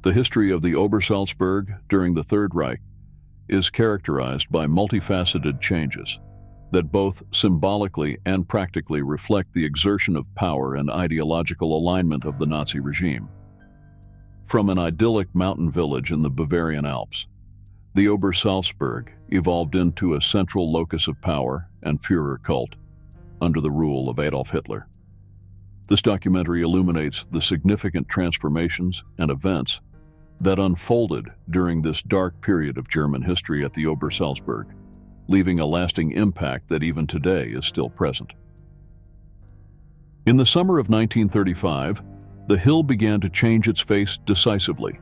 The history of the Obersalzberg during the Third Reich is characterized by multifaceted changes that both symbolically and practically reflect the exertion of power and ideological alignment of the Nazi regime. From an idyllic mountain village in the Bavarian Alps, the Obersalzberg evolved into a central locus of power and Führer cult under the rule of Adolf Hitler. This documentary illuminates the significant transformations and events that unfolded during this dark period of German history at the Obersalzberg, leaving a lasting impact that even today is still present. In the summer of 1935, the hill began to change its face decisively.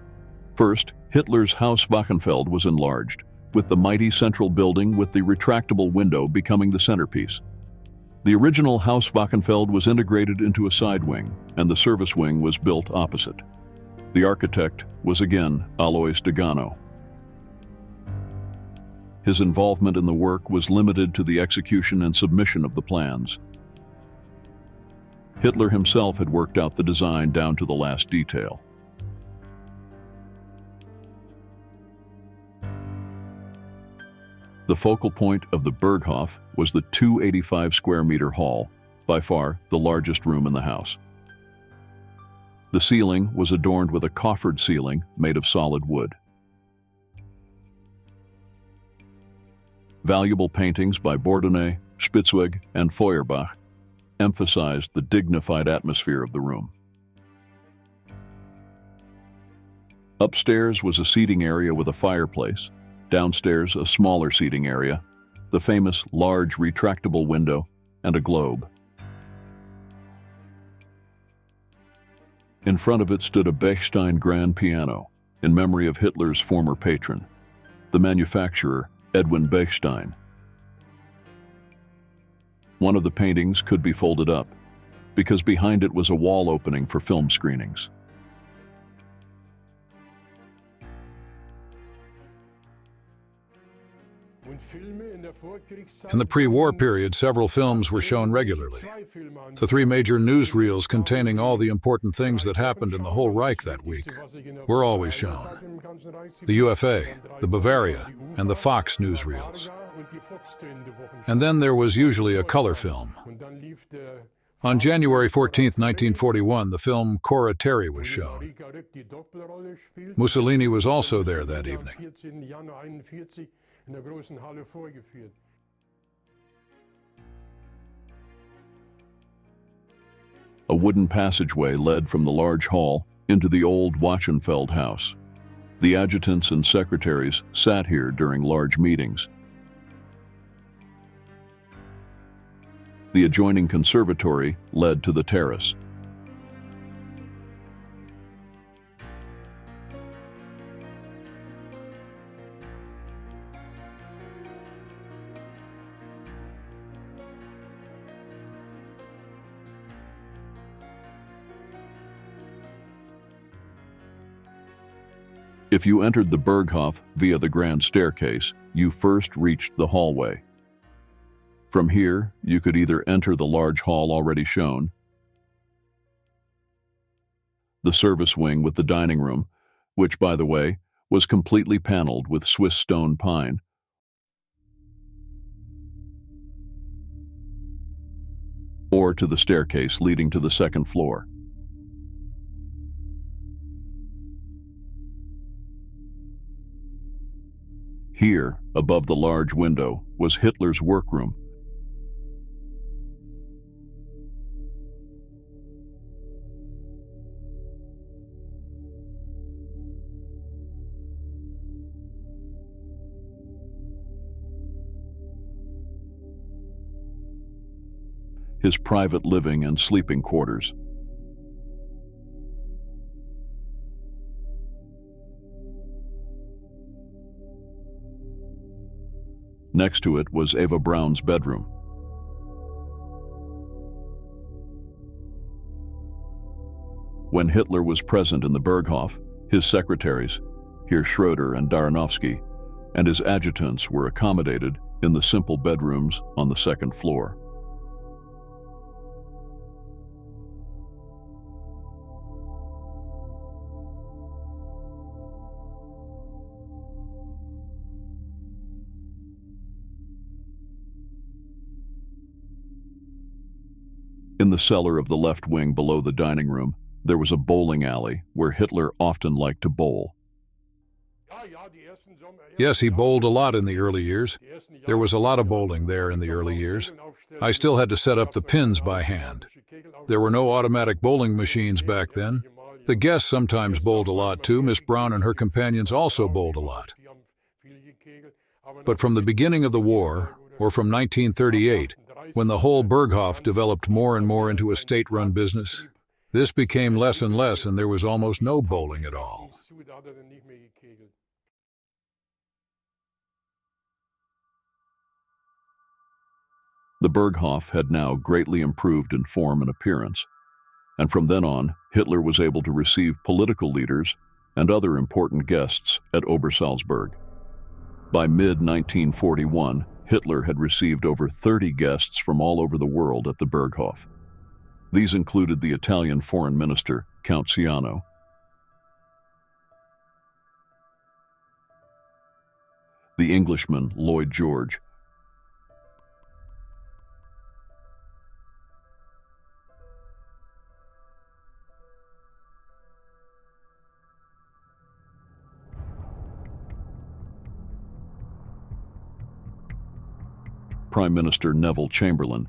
First, Hitler's Haus Wachenfeld was enlarged, with the mighty central building with the retractable window becoming the centerpiece. The original Haus Wachenfeld was integrated into a side wing, and the service wing was built opposite. The architect was again Alois Degano. His involvement in the work was limited to the execution and submission of the plans. Hitler himself had worked out the design down to the last detail. The focal point of the Berghof was the 285 square meter hall, by far the largest room in the house. The ceiling was adorned with a coffered ceiling made of solid wood. Valuable paintings by Bourdonnais, Spitzweg, and Feuerbach emphasized the dignified atmosphere of the room. Upstairs was a seating area with a fireplace. Downstairs, a smaller seating area, the famous large retractable window, and a globe. In front of it stood a Bechstein grand piano, in memory of Hitler's former patron, the manufacturer Edwin Bechstein. One of the paintings could be folded up, because behind it was a wall opening for film screenings. In the pre-war period, several films were shown regularly. The three major newsreels containing all the important things that happened in the whole Reich that week were always shown. The UFA, the Bavaria, and the Fox newsreels. And then there was usually a color film. On January 14, 1941, the film Cora Terry was shown. Mussolini was also there that evening. A wooden passageway led from the large hall into the old Wachenfeld house. The adjutants and secretaries sat here during large meetings. The adjoining conservatory led to the terrace. If you entered the Berghof via the grand staircase, you first reached the hallway. From here, you could either enter the large hall already shown, the service wing with the dining room, which, by the way, was completely paneled with Swiss stone pine, or to the staircase leading to the second floor. Here, above the large window, was Hitler's workroom. His private living and sleeping quarters. Next to it was Eva Braun's bedroom. When Hitler was present in the Berghof, his secretaries, Herr Schroeder and Daranowski, and his adjutants were accommodated in the simple bedrooms on the second floor. the cellar of the left wing below the dining room, there was a bowling alley where Hitler often liked to bowl. Yes, he bowled a lot in the early years. There was a lot of bowling there in the early years. I still had to set up the pins by hand. There were no automatic bowling machines back then. The guests sometimes bowled a lot too. Miss Brown and her companions also bowled a lot. But from the beginning of the war, or from 1938, when the whole Berghof developed more and more into a state-run business, this became less and less, and there was almost no bowling at all. The Berghof had now greatly improved in form and appearance, and from then on, Hitler was able to receive political leaders and other important guests at Obersalzberg. By mid-1941, Hitler had received over 30 guests from all over the world at the Berghof. These included the Italian Foreign Minister, Count Ciano, the Englishman, Lloyd George, Prime Minister Neville Chamberlain,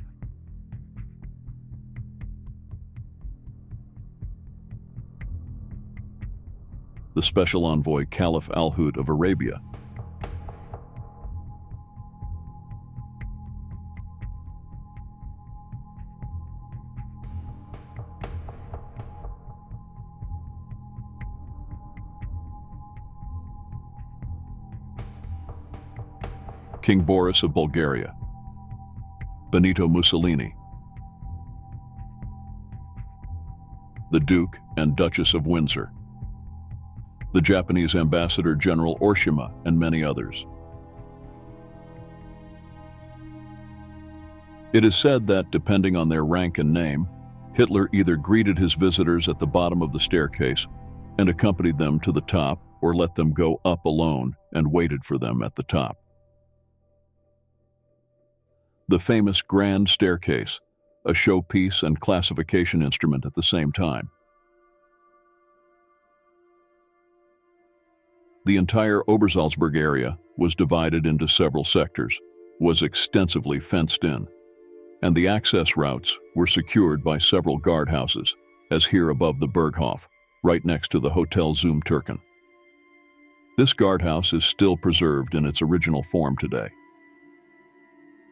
the Special Envoy Caliph Al-Hud of Arabia, King Boris of Bulgaria, Benito Mussolini, the Duke and Duchess of Windsor, the Japanese Ambassador General Oshima, and many others. It is said that, depending on their rank and name, Hitler either greeted his visitors at the bottom of the staircase and accompanied them to the top, or let them go up alone and waited for them at the top. The famous Grand Staircase, a showpiece and classification instrument at the same time. The entire Obersalzberg area was divided into several sectors, was extensively fenced in, and the access routes were secured by several guardhouses, as here above the Berghof, right next to the Hotel Zum Türken. This guardhouse is still preserved in its original form today.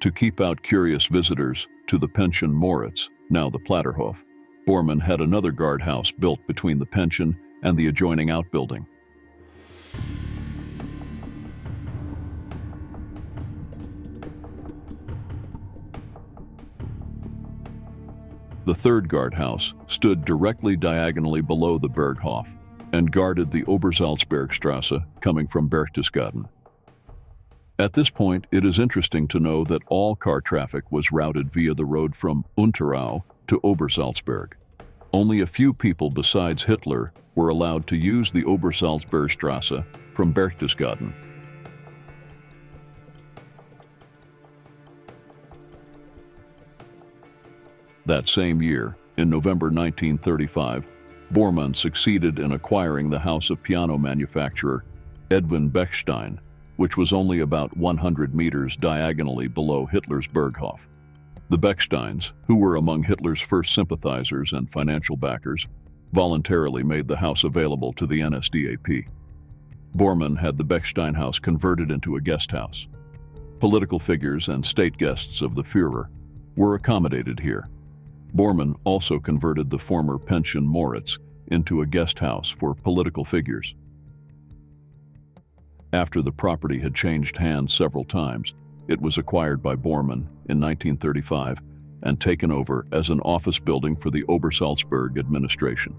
To keep out curious visitors to the Pension Moritz, now the Platterhof, Bormann had another guardhouse built between the pension and the adjoining outbuilding. The third guardhouse stood directly diagonally below the Berghof and guarded the Obersalzbergstrasse coming from Berchtesgaden. At this point, it is interesting to know that all car traffic was routed via the road from Unterau to Obersalzberg. Only a few people besides Hitler were allowed to use the Obersalzbergstrasse from Berchtesgaden. That same year, in November 1935, Bormann succeeded in acquiring the house of piano manufacturer Edwin Bechstein, which was only about 100 meters diagonally below Hitler's Berghof. The Bechsteins, who were among Hitler's first sympathizers and financial backers, voluntarily made the house available to the NSDAP. Bormann had the Bechstein house converted into a guest house. Political figures and state guests of the Führer were accommodated here. Bormann also converted the former Pension Moritz into a guest house for political figures. After the property had changed hands several times, it was acquired by Bormann in 1935 and taken over as an office building for the Obersalzberg administration.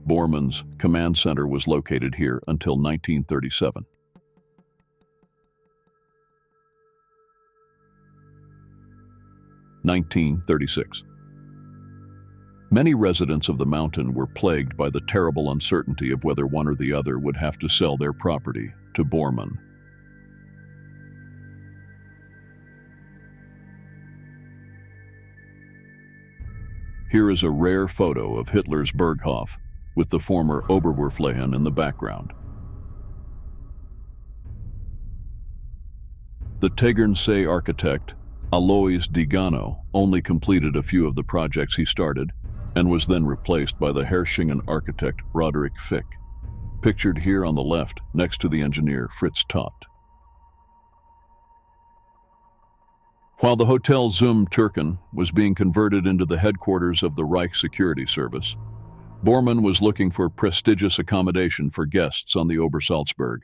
Bormann's command center was located here until 1937. (1936) Many residents of the mountain were plagued by the terrible uncertainty of whether one or the other would have to sell their property to Bormann. Here is a rare photo of Hitler's Berghof, with the former Oberwurflehen in the background. The Tegernsee architect, Alois Digano, only completed a few of the projects he started, and was then replaced by the Herrschingen architect Roderick Fick, pictured here on the left next to the engineer Fritz Todt. While the Hotel Zum Türken was being converted into the headquarters of the Reich Security Service, Bormann was looking for prestigious accommodation for guests on the Obersalzberg.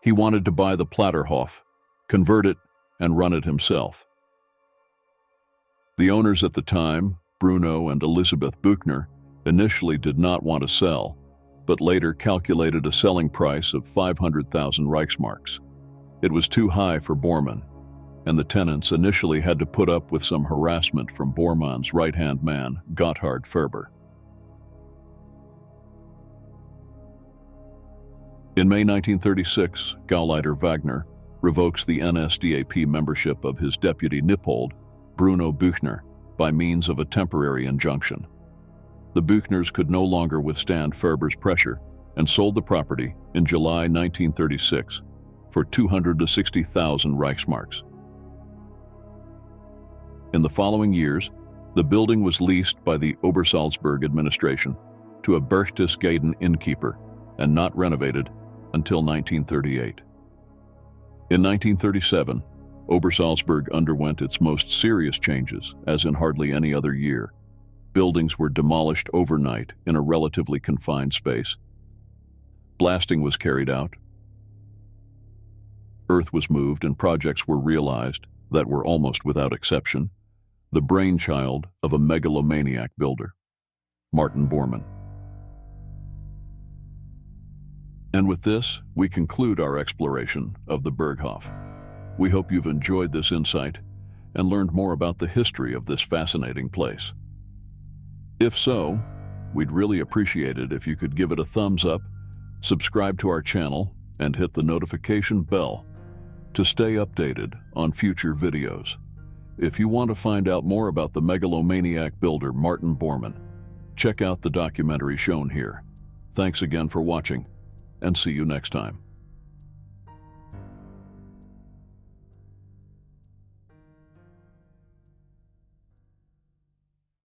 He wanted to buy the Platterhof, convert it, and run it himself. The owners at the time, Bruno and Elisabeth Buchner, initially did not want to sell, but later calculated a selling price of 500,000 Reichsmarks. It was too high for Bormann, and the tenants initially had to put up with some harassment from Bormann's right-hand man, Gotthard Ferber. In May 1936, Gauleiter Wagner revokes the NSDAP membership of his deputy Nippold, Bruno Buchner, by means of a temporary injunction. The Buchners could no longer withstand Ferber's pressure and sold the property in July 1936 for 260,000 Reichsmarks. In the following years, the building was leased by the Obersalzberg administration to a Berchtesgaden innkeeper and not renovated until 1938. In 1937, Obersalzberg underwent its most serious changes, as in hardly any other year. Buildings were demolished overnight in a relatively confined space. Blasting was carried out. Earth was moved and projects were realized that were almost without exception the brainchild of a megalomaniac builder, Martin Bormann. And with this, we conclude our exploration of the Berghof. We hope you've enjoyed this insight and learned more about the history of this fascinating place. If so, we'd really appreciate it if you could give it a thumbs up, subscribe to our channel, and hit the notification bell to stay updated on future videos. If you want to find out more about the megalomaniac builder Martin Bormann, check out the documentary shown here. Thanks again for watching, and see you next time.